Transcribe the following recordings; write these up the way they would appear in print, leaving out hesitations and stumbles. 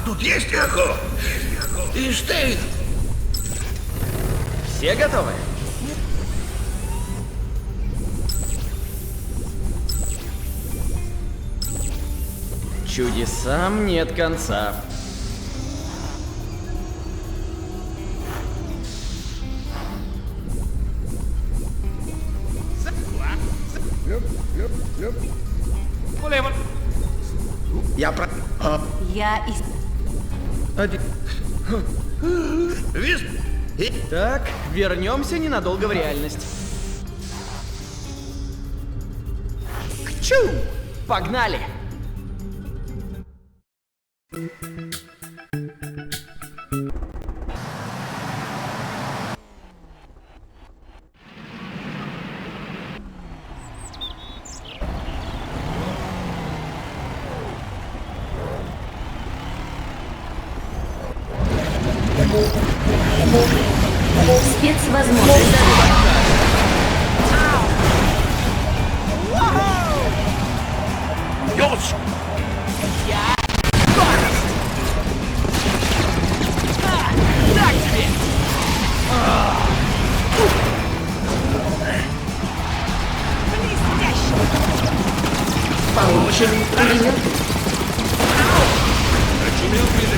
тут есть эхо? И Штейн. Все готовы? Чудесам нет конца. Я про... Я из... Вис... Так, вернемся ненадолго в реальность. Кчу! Погнали! Спецвозможность. Ёлочь! Так тебе! Получен прием. Очумел предо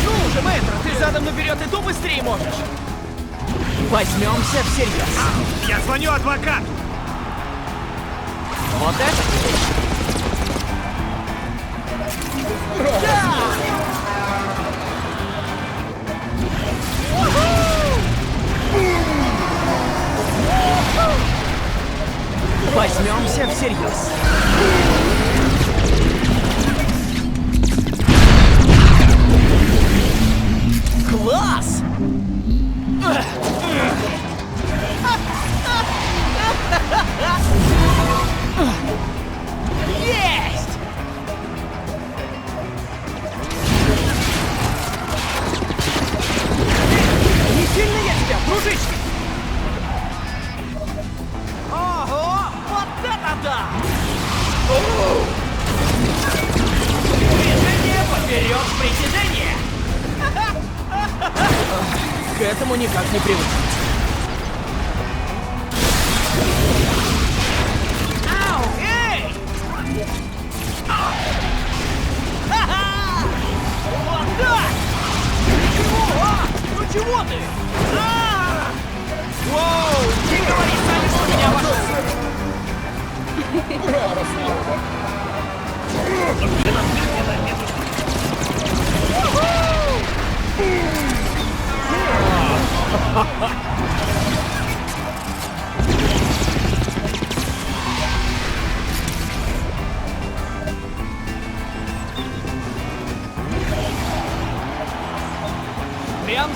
Ну же, мэтр, ты задом наперед и то быстрее можешь. Возьмемся всерьез. Я звоню адвокату! Вот это? Да! Возьмемся всерьез. Класс! Есть! Не сильно я тебя, дружище! Ого! Вот это да! Движение поперед притяжения! К этому никак не привыкнуть. Ау! Эй! Ха-ха! Вот так! Ничего! Ну чего ты? Воу! Не говори сами, что меня вошел! Прям с...